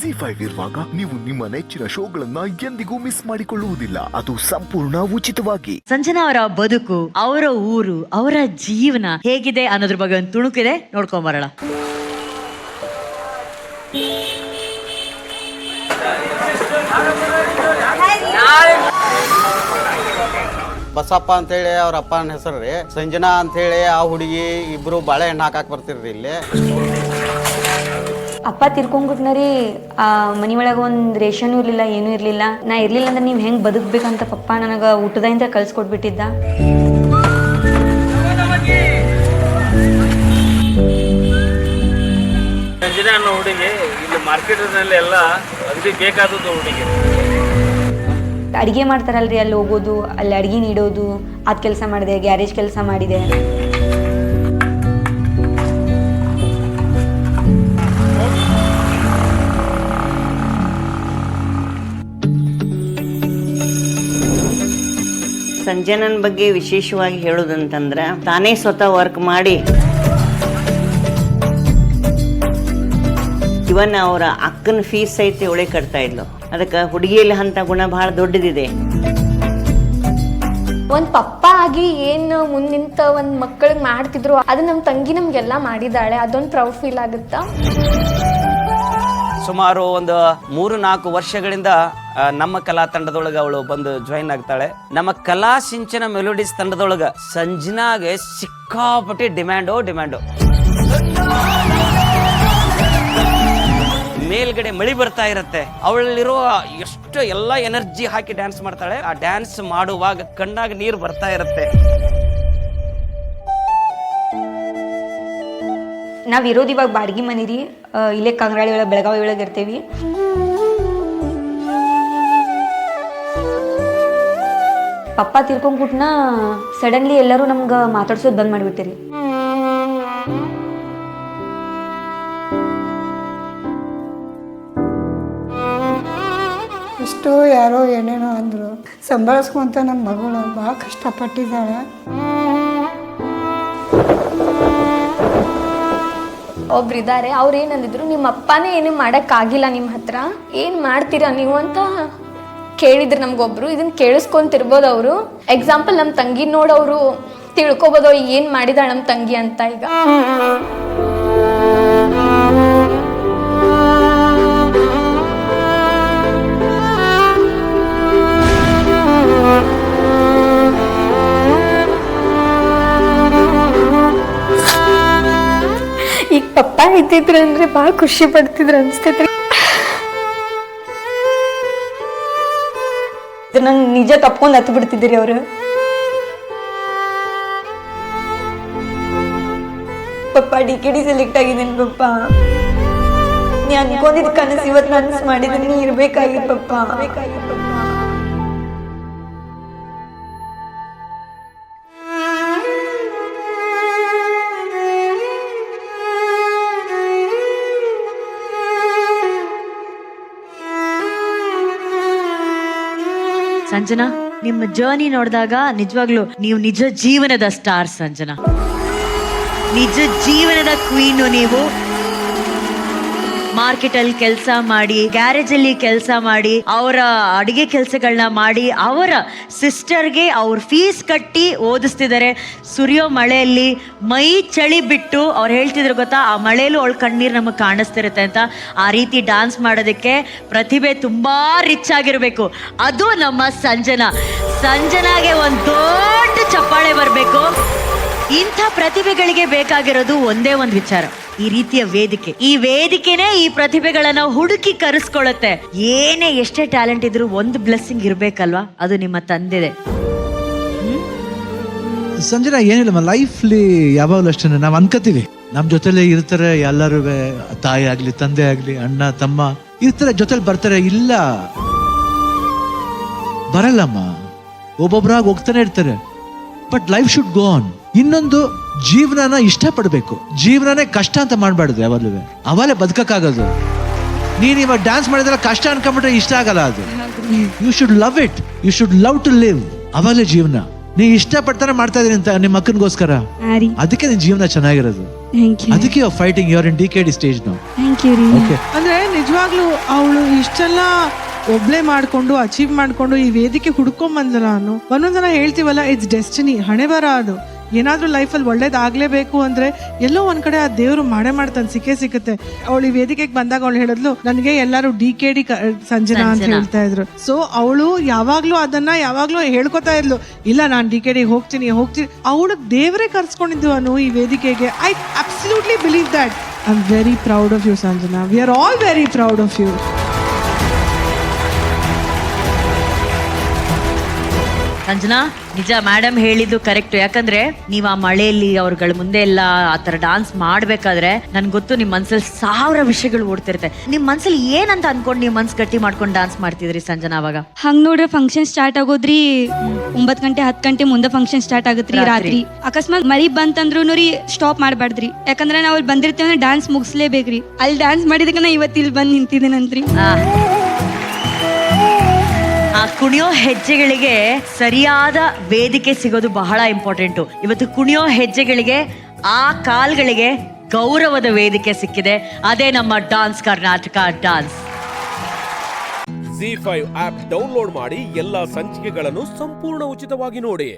ZEE5 ಇರುವಾಗ ನೀವು ನಿಮ್ಮ ನೆಚ್ಚಿನ ಶೋಗಳನ್ನ ಎಂದಿಗೂ ಮಿಸ್ ಮಾಡಿಕೊಳ್ಳುವುದಿಲ್ಲ. ಅದು ಸಂಪೂರ್ಣ ಉಚಿತವಾಗಿ. ಸಂಜನಾ ಅವರ ಬದುಕು, ಅವರ ಊರು, ಅವರ ಜೀವನ ಹೇಗಿದೆ ಅನ್ನೋದ್ರ ಬಗ್ಗೆ ಒಂದು ತುಣುಕಿದೆ, ನೋಡ್ಕೊಂಡ್ ಬರೋಣ. ಬಸಪ್ಪ ಅಂತೇಳಿ ಅವ್ರ ಅಪ್ಪನ ಹೆಸರು ರೀ. ಸಂಜನಾ ಅಂತೇಳಿ ಆ ಹುಡುಗಿ ಇಬ್ರು ಬಾಳೆಹಣ್ಣು ಹಾಕಕ್ ಬರ್ತಿರ್ರಿ ಇಲ್ಲಿ. ಅಪ್ಪ ತಿರ್ಕೊಂಡ್ಬಿಟ್ನರಿ. ಮನಿ ಒಳಗೆ ಒಂದು ರೇಷನ್ ಇರ್ಲಿಲ್ಲ, ಏನೂ ಇರ್ಲಿಲ್ಲ. ನಾ ಇರ್ಲಿಲ್ಲ ಅಂದ್ರೆ ನೀವು ಹೆಂಗೆ ಬದುಕ್ಬೇಕಂತ ಪಪ್ಪ ನನಗೆ ಊಟದಿಂದ ಕಳ್ಸಿಕೊಟ್ಬಿಟ್ಟಿದ್ದ. ಸಂಜನಾ ಅನ್ನೋ ಹುಡುಗಿ ಇಲ್ಲಿ ಮಾರ್ಕೆಟ್ನಲ್ಲಿ ಎಲ್ಲ ಅಗದಿ ಬೇಕಾದದ್ದು ಹುಡುಗಿ. ಅಡುಗೆ ಮಾಡ್ತಾರಲ್ರಿ, ಅಲ್ಲಿ ಹೋಗೋದು, ಅಲ್ಲಿ ಅಡುಗೆ ನೀಡೋದು, ಅದು ಕೆಲಸ ಮಾಡಿದೆ. ಗ್ಯಾರೇಜ್ ಕೆಲಸ ಮಾಡಿದೆ. ಸಂಜನನ್ ಬಗ್ಗೆ ವಿಶೇಷವಾಗಿ ಹೇಳೋದಂತಂದ್ರೆ ತಾನೇ ಸ್ವತಃ ವರ್ಕ್ ಮಾಡಿ ಇವನ್ ಅವರ ಅಕ್ಕನ ಫೀಸ್ ಸಹಿತ ಒಳ್ಳೆ ಕಟ್ತಾ ಇದ್ಲು. ಅದಕ್ಕೆ ಹುಡುಗಿಯಲ್ಲಿ ಅಂತ ಗುಣ ಬಹಳ ದೊಡ್ಡದಿದೆ. ಒಂದು ಪಪ್ಪ ಆಗಿ ಏನು ಮುಂದಿಂತ ಒಂದು ಮಕ್ಕಳಿಗೆ ಮಾಡ್ತಿದ್ರು ಅದು ನಮ್ಮ ತಂಗಿ ನಮ್ಗೆಲ್ಲ ಮಾಡಿದಾಳೆ. ಅದೊಂದು ಪ್ರೌಡ್ ಫೀಲ್ ಆಗುತ್ತಾ. ಸುಮಾರು ಒಂದು 3-4 ವರ್ಷಗಳಿಂದ ನಮ್ಮ ಕಲಾ ತಂಡದೊಳಗೆ ಅವಳು ಬಂದು ಜಾಯಿನ್ ಆಗ್ತಾಳೆ. ನಮ್ಮ ಕಲಾ ಸಿಂಚನ ಮೆಲೋಡಿಸ್ ತಂಡದೊಳಗೆ ಸಂಜನಾಗೆ ಸಿಕ್ಕಾಪಟ್ಟಿ ಡಿಮ್ಯಾಂಡು. ಮೇಲ್ಗಡೆ ಮಳಿ ಬರ್ತಾ ಇರುತ್ತೆ, ಅವಳಲ್ಲಿರೋ ಎಷ್ಟು ಎಲ್ಲ ಎನರ್ಜಿ ಹಾಕಿ ಡ್ಯಾನ್ಸ್ ಮಾಡ್ತಾಳೆ. ಆ ಡ್ಯಾನ್ಸ್ ಮಾಡುವಾಗ ಕಣ್ಣಾಗ ನೀರು ಬರ್ತಾ ಇರುತ್ತೆ. ನಾವು ಇರೋದು ಇವಾಗ ಬಾಡಿಗೆ ಮನೆ ರೀ. ಇಲ್ಲೇ ಕಂಗ್ರಾಳಿ ಒಳಗೆ, ಬೆಳಗಾವಿ ಒಳಗೆ ಇರ್ತೀವಿ. ಪಪ್ಪ ತಿರ್ಕೊಂಡ್ಬಿಟ್ನ ಸಡನ್ಲಿ ಎಲ್ಲರೂ ನಮ್ಗೆ ಮಾತಾಡ್ಸೋದು ಬಂದ್ ಮಾಡಿಬಿಟ್ಟಿರಿ. ಇಷ್ಟು ಯಾರೋ ಏನೇನೋ ಅಂದರು. ಸಂಭಾಳಿಸ್ಕೊಂತ ನನ್ನ ಮಗಳು ಭಾಳ ಕಷ್ಟಪಟ್ಟಿದ್ದಾಳೆ. ಒಬ್ರಿದ್ದಾರೆ, ಅವ್ರು ಏನಂದಿದ್ರು, ನಿಮ್ಮ ಅಪ್ಪನೇ ಏನು ಮಾಡೋಕ್ಕಾಗಿಲ್ಲ ನಿಮ್ಮ ಹತ್ರ, ಏನು ಮಾಡ್ತೀರಾ ನೀವು ಅಂತ ಕೇಳಿದ್ರು ನಮ್ಗೊಬ್ರು. ಇದನ್ನ ಕೇಳಿಸ್ಕೊಂತಿರ್ಬೋದು ಅವರು. ಎಕ್ಸಾಂಪಲ್ ನಮ್ಮ ತಂಗಿ ನೋಡೋರು ತಿಳ್ಕೊಬೋದು ಏನು ಮಾಡಿದಾಳೆ ನಮ್ಮ ತಂಗಿ ಅಂತ. ಈಗ ಈಗ ಪಪ್ಪ ಇದ್ದಿದ್ರು ಅಂದ್ರೆ ಭಾಳ ಖುಷಿ ಪಡ್ತಿದ್ರು ಅನ್ಸ್ತೈತ್ರಿ. ನಂಗೆ ನಿಜ ತಪ್ಕೊಂಡು ಹತ್ತು ಬಿಡ್ತಿದ್ರಿ ಅವರು. ಪಪ್ಪ DKD ಸೆಲೆಕ್ಟ್ ಆಗಿದ್ದೀನಿ ಪಪ್ಪ. ನೀ ಅನ್ಕೊಂಡಿದ್ ಕನಸು ಇವತ್ತು ನನಸು ಮಾಡಿದ್ರೆ ನೀ ಇರ್ಬೇಕಾಗಿತ್ತು ಪಪ್ಪ. ಸಂಜನಾ, ನಿಮ್ಮ ಜರ್ನಿ ನೋಡಿದಾಗ ನಿಜವಾಗ್ಲೂ ನೀವು ನಿಜ ಜೀವನದ ಸ್ಟಾರ್ ಸಂಜನಾ. ನಿಜ ಜೀವನದ ಕ್ವೀನು ನೀವು. ಮಾರ್ಕೆಟ್ ಅಲ್ಲಿ ಕೆಲಸ ಮಾಡಿ, ಗ್ಯಾರೇಜ್ ಅಲ್ಲಿ ಕೆಲಸ ಮಾಡಿ, ಅವರ ಅಡಿಗೆ ಕೆಲಸಗಳನ್ನ ಮಾಡಿ, ಅವರ ಸಿಸ್ಟರ್ಗೆ ಅವ್ರ ಫೀಸ್ ಕಟ್ಟಿ ಓದಿಸ್ತಿದ್ದಾರೆ. ಸುರಿಯೋ ಮಳೆಯಲ್ಲಿ ಮೈ ಚಳಿ ಬಿಟ್ಟು ಅವ್ರು ಹೇಳ್ತಿದ್ರು ಗೊತ್ತಾ, ಆ ಮಳೆಯಲ್ಲೂ ಅವಳ ಕಣ್ಣೀರು ನಮಗೆ ಕಾಣಿಸ್ತಿರುತ್ತೆ ಅಂತ. ಆ ರೀತಿ ಡಾನ್ಸ್ ಮಾಡೋದಕ್ಕೆ ಪ್ರತಿಭೆ ತುಂಬಾ ರಿಚ್ ಆಗಿರ್ಬೇಕು. ಅದು ನಮ್ಮ ಸಂಜನಾಗೆ ಒಂದು ದೊಡ್ಡ ಚಪ್ಪಾಳೆ ಬರಬೇಕು. ಇಂಥ ಪ್ರತಿಭೆಗಳಿಗೆ ಬೇಕಾಗಿರೋದು ಒಂದೇ ಒಂದು ವಿಚಾರ, ಈ ರೀತಿಯ ವೇದಿಕೆ. ಈ ವೇದಿಕೆನೇ ಈ ಪ್ರತಿಭೆಗಳನ್ನ ಹುಡುಕಿ ಕರೆಸ್ಕೊಳ್ಳುತ್ತೆ. ಏನೇ ಎಷ್ಟೇ ಟ್ಯಾಲೆಂಟ್ ಇದ್ರು ಒಂದು ಬ್ಲೆಸ್ಸಿಂಗ್ ಇರ್ಬೇಕಲ್ವಾ, ಅದು ನಿಮ್ಮ ತಂದೆದೆ. ಸಂಜನಾ ಏನಿಲ್ಲ, ಲೈಫ್ಲಿ ಯಾವಾಗಲೂ ಅಷ್ಟೇ ನಾವು ಅನ್ಕೋತೀವಿ ನಮ್ಮ ಜೊತೆಲೆ ಇರ್ತಾರೆ ಎಲ್ಲರೂ, ತಾಯಿ ಆಗ್ಲಿ, ತಂದೆ ಆಗ್ಲಿ, ಅಣ್ಣ ತಮ್ಮ ಇರ್ತಾರೆ, ಜೊತೆಲಿ ಬರ್ತಾರೆ. ಇಲ್ಲ, ಬರಲ್ಲಮ್ಮ, ಒಬ್ಬೊಬ್ರಾಗ ಹೋಗ್ತಾನೆ ಇರ್ತಾರೆ. But life should go on. ಇನ್ನೊಂದು, ಜೀವನನ ಇಷ್ಟಪಡ್ಬೇಕು. ಜೀವನನೇ ಕಷ್ಟ ಅಂತ ಮಾಡ್ಬಾರ್ದು ಯಾವಾಗಲೂ. ಅವಾಗಲೇ ಬದುಕಕ್ಕಾಗೋದು. ನೀನ್ ಇವಾಗ ಡ್ಯಾನ್ಸ್ ಮಾಡಿದ್ರೆ ಕಷ್ಟ ಅನ್ಕೊಂಡ್ಬಿಟ್ರೆ ಇಷ್ಟ ಆಗಲ್ಲ ಅದು. You should love it, you should love to live. ಅವಾಗಲೇ ಜೀವನ. ನೀ ಇಷ್ಟಪಡ್ತಾನೆ ಮಾಡ್ತಾ ಇದೀನಿ ಅಂತ ನಿಮ್ಮ ಅಕ್ಕನಿಗೋಸ್ಕರ, ಅದಕ್ಕೆ ನಿನ್ ಜೀವನ ಚೆನ್ನಾಗಿರೋದು. ಥ್ಯಾಂಕ್ ಯು ಅದಕ್ಕೆ fighting your in DKD stage ನಾವು. ಥ್ಯಾಂಕ್ ಯು ರೀ. ಓಕೆ, ಅಂದ್ರೆ ನಿಜವಾಗ್ಲೂ ಅವಳು ಇಷ್ಟೆಲ್ಲ ಒಬ್ಳೆ ಮಾಡ್ಕೊಂಡು ಅಚೀವ್ ಮಾಡ್ಕೊಂಡು ಈ ವೇದಿಕೆ ಹುಡ್ಕೊಂಡ್ ಬಂದಲ್ಲ. ನಾನು ಒಂದೊಂದ್ಸಲ ಹೇಳ್ತೀವಲ್ಲ, ಇಟ್ಸ್ ಡೆಸ್ಟಿನಿ, ಹಣೆ ಬರ. ಅದು ಏನಾದ್ರೂ ಲೈಫಲ್ಲಿ ಒಳ್ಳೇದಾಗ್ಲೇಬೇಕು ಅಂದ್ರೆ ಎಲ್ಲೋ ಒಂದ್ ಕಡೆ ಆ ದೇವ್ರು ಮಾಡ್ತಾನೆ, ಸಿಕ್ಕೇ. ಅವಳು ಈ ವೇದಿಕೆಗೆ ಬಂದಾಗ ಅವಳು ಹೇಳಿದ್ಲು, ನನಗೆ ಎಲ್ಲರೂ DKD ಸಂಜನಾ ಅಂತ ಹೇಳ್ತಾ ಇದ್ರು. ಸೊ ಅವಳು ಯಾವಾಗ್ಲೂ ಹೇಳ್ಕೊತಾ ಇದ್ಲು, ಇಲ್ಲ ನಾನು DKD ಹೋಗ್ತೀನಿ. ಅವಳು ದೇವರೇ ಕರ್ಸ್ಕೊಂಡಿದ್ದು ಅನು ಈ ವೇದಿಕೆಗೆ. I absolutely believe that. I am very proud of you Sanjana. We are all very proud of you. Sanjana, ನಿಜ ಮೇಡಮ್ ಹೇಳಿದ್ದು ಕರೆಕ್ಟ್. ಯಾಕಂದ್ರೆ ನೀವು ಆ ಮಳೆಯಲ್ಲಿ ಅವ್ರಗಳ ಮುಂದೆ ಎಲ್ಲ ಆ ತರ ಡಾನ್ಸ್ ಮಾಡ್ಬೇಕಾದ್ರೆ ನನ್ಗೆ ಗೊತ್ತು ನಿಮ್ ಮನ್ಸಲ್ಲಿ 1000 ವಿಷಯಗಳು ಓಡ್ತಿರುತ್ತೆ. ನಿಮ್ ಮನ್ಸಲ್ಲಿ ಏನಂತ ಅನ್ಕೊಂಡು ನೀವು ಮನ್ಸ್ ಗಟ್ಟಿ ಮಾಡ್ಕೊಂಡು ಡಾನ್ಸ್ ಮಾಡ್ತಿದ್ರಿ ಸಂಜನಾ ಅವಾಗ? ಹಂಗ್ ನೋಡ್ರಿ, ಫಂಕ್ಷನ್ ಸ್ಟಾರ್ಟ್ ಆಗೋದ್ರಿ 9 ಗಂಟೆ 10 ಗಂಟೆ ಮುಂದೆ ಫಂಕ್ಷನ್ ಸ್ಟಾರ್ಟ್ ಆಗತ್ರಿ ರಾತ್ರಿ. ಅಕಸ್ಮಾತ್ ಮರಿ ಬಂತಂದ್ರು ರೀ ಸ್ಟಾಪ್ ಮಾಡ್ಬಾರ್ದ್ರಿ. ಯಾಕಂದ್ರೆ ನಾವ್ ಅಲ್ಲಿ ಬಂದಿರ್ತೇವೆ, ಡಾನ್ಸ್ ಮುಗಿಸ್ಲೇಬೇಕ್ರಿ. ಅಲ್ಲಿ ಡಾನ್ಸ್ ಮಾಡಿದಕ್ಕೆ ನಾ ಇವತ್ತು ಇಲ್ಲಿ ಬಂದು ನಿಂತಿದ್ದೇನಂತ್ರಿ. ಆ ಕುಣಿಯೋ ಹೆಜ್ಜೆಗಳಿಗೆ ಸರಿಯಾದ ವೇದಿಕೆ ಸಿಗೋದು ಬಹಳ ಇಂಪಾರ್ಟೆಂಟು. ಇವತ್ತು ಕುಣಿಯೋ ಹೆಜ್ಜೆಗಳಿಗೆ, ಆ ಕಾಲ್ಗಳಿಗೆ ಗೌರವದ ವೇದಿಕೆ ಸಿಕ್ಕಿದೆ. ಅದೇ ನಮ್ಮ dance Karnataka dance. ZEE5 app download ಮಾಡಿ ಎಲ್ಲಾ ಸಂಚಿಕೆಗಳನ್ನು ಸಂಪೂರ್ಣ ಉಚಿತವಾಗಿ ನೋಡಿ.